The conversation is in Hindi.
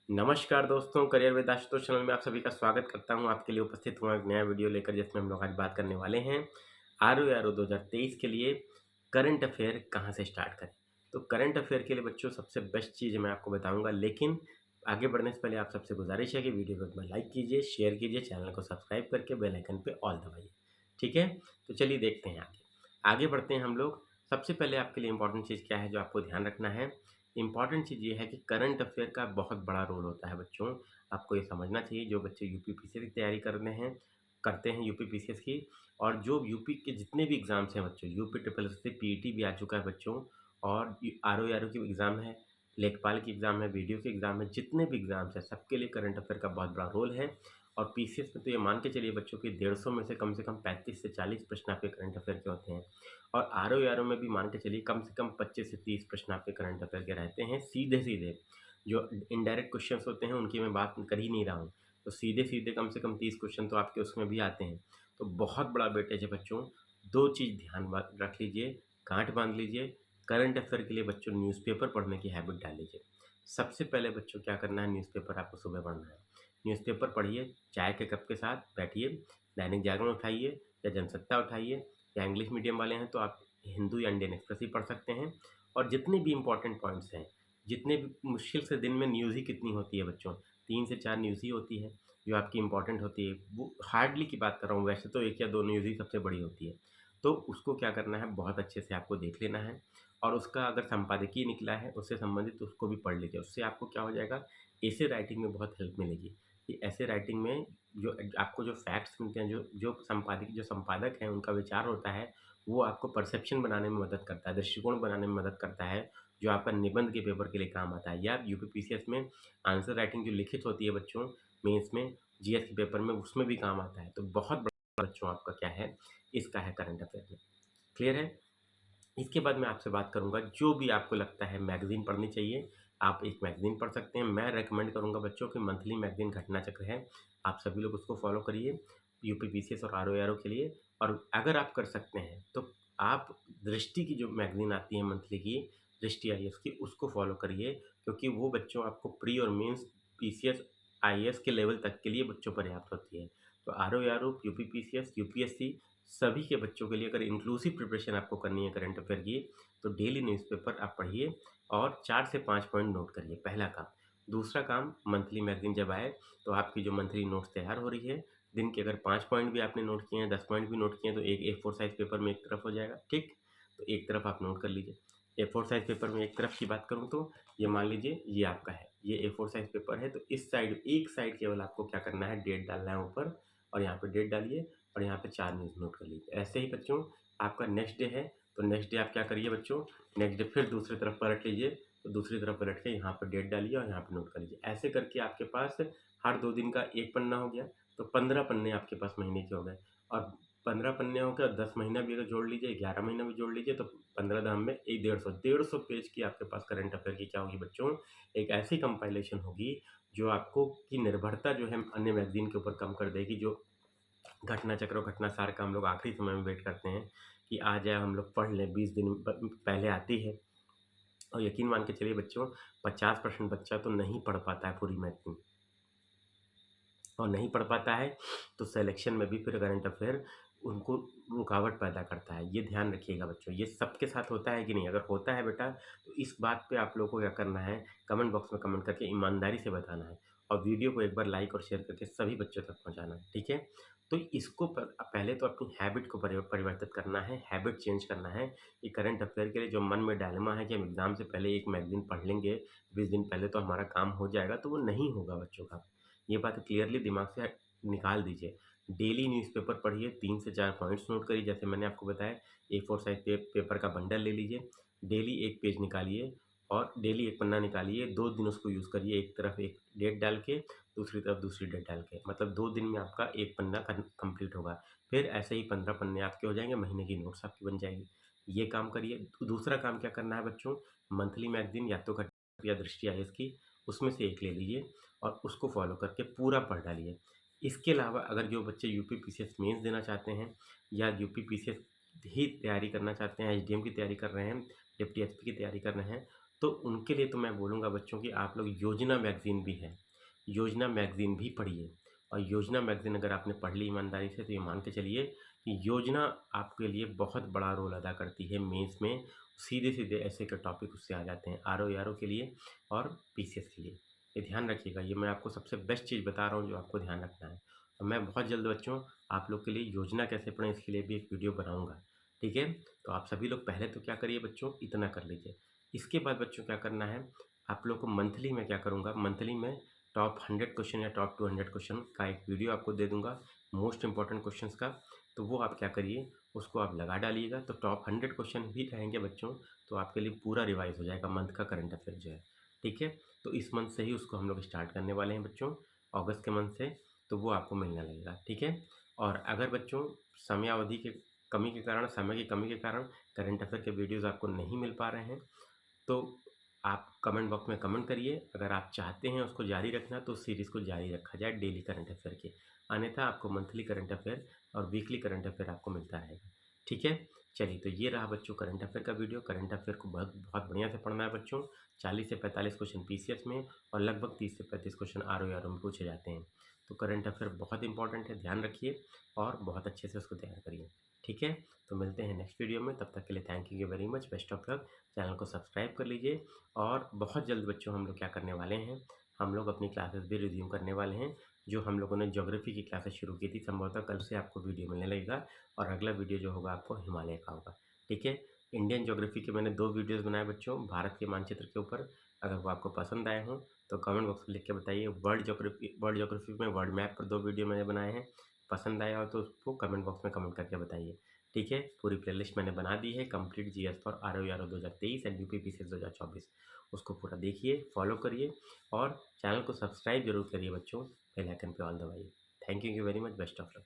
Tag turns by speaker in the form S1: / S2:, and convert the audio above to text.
S1: नमस्कार दोस्तों, करियर विद आशुतोष चैनल में आप सभी का स्वागत करता हूं। आपके लिए उपस्थित हुआ एक नया वीडियो लेकर जिसमें हम लोग आज बात करने वाले हैं आरओ 2023 के लिए करंट अफेयर कहां से स्टार्ट करें। तो करंट अफेयर के लिए बच्चों सबसे बेस्ट चीज़ मैं आपको बताऊंगा, लेकिन आगे बढ़ने से पहले आप सबसे गुजारिश है कि वीडियो को एक बार लाइक कीजिए, शेयर कीजिए, चैनल को सब्सक्राइब करके बेल आइकन पे ऑल दबाइए। ठीक है, तो चलिए देखते हैं आगे आगे बढ़ते हैं हम लोग। सबसे पहले आपके लिए इंपॉर्टेंट चीज़ क्या है जो आपको ध्यान रखना है। इम्पॉर्टेंट चीज़ ये है कि करंट अफेयर का बहुत बड़ा रोल होता है बच्चों। आपको ये समझना चाहिए, जो बच्चे यूपी पीसीएस की तैयारी कर रहे हैं, करते हैं यूपी पीसीएस की, और जो यूपी के जितने भी एग्ज़ाम्स हैं बच्चों, यूपी ट्रिपल एस से पीईटी भी आ चुका है बच्चों, और आरओ की एग्ज़ाम है, लेखपाल की एग्ज़ाम है, वीडियो की एग्ज़ाम है, जितने भी एग्ज़ाम्स हैं सबके लिए करंट अफेयर का बहुत बड़ा रोल है। और पीसीएस में तो ये मान के चलिए बच्चों की 150 में से कम 35 से 40 प्रश्न आपके करंट अफेयर के होते हैं। और आरओ में भी मान के चलिए कम से कम 25 से 30 प्रश्न आपके करंट अफेयर के रहते हैं, सीधे-सीधे। जो इनडायरेक्ट क्वेश्चंस होते हैं उनकी मैं बात कर ही नहीं रहा हूँ। तो सीधे-सीधे कम से कम 30 क्वेश्चन तो आपके उसमें भी आते हैं। तो बहुत बड़ा वेटेज है बच्चों। 2 चीज़ ध्यान रख लीजिए, गाँठ बाँध लीजिए। करंट अफेयर के लिए बच्चों न्यूज़पेपर पढ़ने की हैबिट डाल लीजिए। सबसे पहले बच्चों क्या करना है, न्यूज़पेपर आपको सुबह पढ़ना है। न्यूज़पेपर पढ़िए, चाय के कप के साथ बैठिए, दैनिक जागरण उठाइए या जनसत्ता उठाइए, या इंग्लिश मीडियम वाले हैं तो आप हिंदू या इंडियन एक्सप्रेस ही पढ़ सकते हैं। और जितने भी इम्पोर्टेंट पॉइंट्स हैं, जितने भी मुश्किल से दिन में न्यूज़ ही कितनी होती है बच्चों, 3 से 4 न्यूज़ ही होती है जो आपकी इम्पोर्टेंट होती है। वो हार्डली की बात कर रहा हूँ, वैसे तो 1 या 2 न्यूज़ ही सबसे बड़ी होती है। तो उसको क्या करना है, बहुत अच्छे से आपको देख लेना है, और उसका अगर संपादकीय निकला है उससे संबंधित उसको भी पढ़ लीजिए। उससे आपको क्या हो जाएगा, ऐसे राइटिंग में बहुत हेल्प मिलेगी। कि ऐसे राइटिंग में जो आपको जो फैक्ट्स मिलते हैं, जो जो संपादक हैं उनका विचार होता है, वो आपको परसेप्शन बनाने में मदद करता है, दृष्टिकोण बनाने में मदद करता है, जो आपका निबंध के पेपर के लिए काम आता है, या यूपी पीसीएस में आंसर राइटिंग जो लिखित होती है बच्चों, मेंस में, जीएस के पेपर में, उसमें भी काम आता है। तो बहुत बड़ा बच्चों आपका क्या है, इसका है करंट अफेयर में। क्लियर है? इसके बाद मैं आपसे बात करूँगा, जो भी आपको लगता है मैगज़ीन पढ़नी चाहिए, आप एक मैगज़ीन पढ़ सकते हैं। मैं रेकमेंड करूँगा बच्चों कि मंथली मैगज़ीन घटना चक्र है, आप सभी लोग उसको फ़ॉलो करिए, यूपी पीसीएस और आरओ के लिए। और अगर आप कर सकते हैं, तो आप दृष्टि की जो मैगज़ीन आती है मंथली की, दृष्टि आईएएस की, उसको फ़ॉलो करिए, क्योंकि वो बच्चों आपको प्री और मेंस पीसीएस, आईएएस के लेवल तक के लिए बच्चों पर्याप्त होती है। तो आरओ, यूपी पीसीएस, यूपीएससी, सभी के बच्चों के लिए अगर इंक्लूसिव प्रिपरेशन आपको करनी है करंट अफेयर की, तो डेली न्यूज़पेपर आप पढ़िए और 4 से 5 पॉइंट नोट करिए, पहला काम। दूसरा काम, मंथली मैगज़ीन जब आए तो आपकी जो मंथली नोट्स तैयार हो रही है, दिन के अगर 5 पॉइंट भी आपने नोट किए हैं, 10 पॉइंट भी नोट किए हैं, तो एक ए4 साइज़ पेपर में एक तरफ हो जाएगा, ठीक? तो एक तरफ आप नोट कर लीजिए। ए4 साइज़ पेपर में एक तरफ की बात करूँ तो ये मान लीजिए ये आपका है, ये ए4 साइज़ पेपर है, तो इस साइड, एक साइड केवल आपको क्या करना है, डेट डालना है ऊपर, और यहाँ पे डेट डालिए, और यहाँ पे 4 न्यूज़ नोट कर लीजिए। ऐसे ही बच्चों, आपका नेक्स्ट डे है, तो नेक्स्ट डे आप क्या करिए बच्चों, नेक्स्ट डे फिर दूसरी तरफ पलट लीजिए, तो दूसरी तरफ पलट के यहाँ पे डेट डालिए और यहाँ पे नोट कर लीजिए। ऐसे करके आपके पास हर 2 दिन का 1 पन्ना हो गया, तो 15 पन्ने आपके पास महीने के हो गए। और 15 पन्ने हो गए, 10 महीना भी अगर जोड़ लीजिए, 11 महीना भी जोड़ लीजिए, तो 15 दाम में एक 150 पेज की आपके पास करंट अफेयर की क्या होगी बच्चों, एक ऐसी कंपाइलेशन होगी जो आपको की निर्भरता जो है अन्य मैगज़ीन के ऊपर कम कर देगी। जो घटना चक्र और घटना सार का हम लोग आखिरी समय में वेट करते हैं कि आ जाए, हम लोग पढ़ लें, 20 दिन पहले आती है। और यकीन मान के चलिए बच्चों, 50% बच्चा तो नहीं पढ़ पाता है पूरी मैथ्स, और नहीं पढ़ पाता है तो सिलेक्शन में भी फिर करंट अफेयर उनको रुकावट पैदा करता है। ये ध्यान रखिएगा बच्चों, ये सबके साथ होता है कि नहीं? अगर होता है बेटा, तो इस बात पे आप लोगों को क्या करना है, कमेंट बॉक्स में कमेंट करके ईमानदारी से बताना है, और वीडियो को एक बार लाइक और शेयर करके सभी बच्चों तक पहुँचाना है, ठीक है? तो इसको पहले तो अपनी हैबिट को परिवर्तित करना है, हैबिट चेंज करना है कि करंट अफेयर के लिए जो मन में डायलेमा है कि हम एग्ज़ाम से पहले एक मैगज़ीन पढ़ लेंगे, 20 दिन पहले तो हमारा काम हो जाएगा, तो वो नहीं होगा बच्चों का। ये बात क्लियरली दिमाग से निकाल दीजिए। डेली न्यूज़पेपर पढ़िए, 3 से 4 पॉइंट्स नोट करिए, जैसे मैंने आपको बताया, ए4 साइज़ पेपर का बंडल ले लीजिए, डेली 1 पेज निकालिए, और डेली 1 पन्ना निकालिए, 2 दिन उसको यूज़ करिए, एक तरफ एक डेट डाल के, दूसरी तरफ दूसरी डेट डाल के, मतलब 2 दिन में आपका 1 पन्ना कंप्लीट होगा। फिर ऐसे ही 15 पन्ने आपके हो जाएँगे, महीने की नोट्स आपकी बन जाएगी। ये काम करिए। दूसरा काम क्या करना है बच्चों, मंथली मैगज़ीन या तो घट या दृष्टि आईएएस की, उसमें से एक ले लीजिए और उसको फ़ॉलो करके पूरा पढ़ डालिए। इसके अलावा अगर जो बच्चे यूपी पीसीएस मेंस देना चाहते हैं, या यूपी पीसीएस ही तैयारी करना चाहते हैं, एसडीएम की तैयारी कर रहे हैं, डिप्टी एसपी की तैयारी कर रहे हैं, तो उनके लिए तो मैं बोलूँगा बच्चों कि आप लोग योजना मैगज़ीन भी है, योजना मैगज़ीन भी पढ़िए। और योजना मैगज़ीन अगर आपने पढ़ ली ईमानदारी से तो ये मान के चलिए कि योजना आपके लिए बहुत बड़ा रोल अदा करती है मेंस में। सीधे-सीधे ऐसे के टॉपिक उससे आ जाते हैं आरओ-एआरओ के लिए और पीसीएस के लिए। ये ध्यान रखिएगा, ये मैं आपको सबसे बेस्ट चीज़ बता रहा हूँ जो आपको ध्यान रखना है। और मैं बहुत जल्द बच्चों आप लोग के लिए योजना कैसे पढ़ें इसके लिए भी एक वीडियो बनाऊँगा, ठीक है? तो आप सभी लोग पहले तो क्या करिए बच्चों, इतना कर लीजिए। इसके बाद बच्चों क्या करना है, आप लोग को मंथली में क्या करूँगा, मंथली में टॉप 100 क्वेश्चन या टॉप 200 क्वेश्चन का एक वीडियो आपको दे दूँगा, मोस्ट इम्पोर्टेंट क्वेश्चंस का। तो वो आप क्या करिए, उसको आप लगा डालिएगा, तो टॉप 100 क्वेश्चन भी रहेंगे बच्चों, तो आपके लिए पूरा रिवाइज़ हो जाएगा मंथ का करंट अफेयर जो है, ठीक है? तो इस मंथ से ही उसको हम लोग स्टार्ट करने वाले हैं बच्चों, अगस्त के मंथ से, तो वो आपको मिलने लगेगा, ठीक है? और अगर बच्चों समयावधि के कमी के कारण, समय की कमी के कारण करंट अफेयर के वीडियोज़ आपको नहीं मिल पा रहे हैं, तो आप कमेंट बॉक्स में कमेंट करिए। अगर आप चाहते हैं उसको जारी रखना तो उस सीरीज़ को जारी रखा जाए डेली करंट अफेयर के। अन्यथा आपको मंथली करंट अफेयर और वीकली करंट अफेयर आपको मिलता रहेगा। ठीक है? चलिए, तो ये रहा बच्चों करंट अफेयर का वीडियो। करंट अफेयर को बहुत बहुत बढ़िया से पढ़ना है बच्चों। 40 से 45 क्वेश्चन पीसीएस में और लगभग 30 से 35 क्वेश्चन आरओ-एआरओ में पूछे जाते हैं। तो करंट अफेयर बहुत इंपॉर्टेंट है, ध्यान रखिए और बहुत अच्छे से उसको तैयार करिए। ठीक है? तो मिलते हैं नेक्स्ट वीडियो में, तब तक के लिए thank you very much, best of luck. Channel को सब्सक्राइब कर लीजिए और बहुत जल्द बच्चों हम लोग क्या करने वाले हैं, हम लोग अपनी क्लासेस भी रिज्यूम करने वाले हैं। जो हम लोगों ने ज्योग्राफी की क्लासेस शुरू की थी, संभवतः कल से आपको वीडियो मिलने लगेगा और अगला वीडियो जो होगा आपको हिमालय का होगा। ठीक है? इंडियन ज्योग्राफी के मैंने 2 वीडियोज़ बनाए बच्चों, भारत के मानचित्र के ऊपर। अगर वो आपको पसंद आए हों तो कमेंट बॉक्स में लिख के बताइए। वर्ल्ड ज्योग्राफी में वर्ल्ड मैप पर 2 वीडियो मैंने बनाए हैं। पसंद आया हो तो उसको कमेंट बॉक्स में कमेंट करके बताइए। ठीक है? पूरी प्लेलिस्ट मैंने बना दी है, complete GS for RO-ARO 2023 and UP PCS 2024। उसको पूरा देखिए, फॉलो करिए और चैनल को सब्सक्राइब ज़रूर करिए बच्चों, बेल आइकन पे ऑल दबाइए। Thank you very much, best of luck.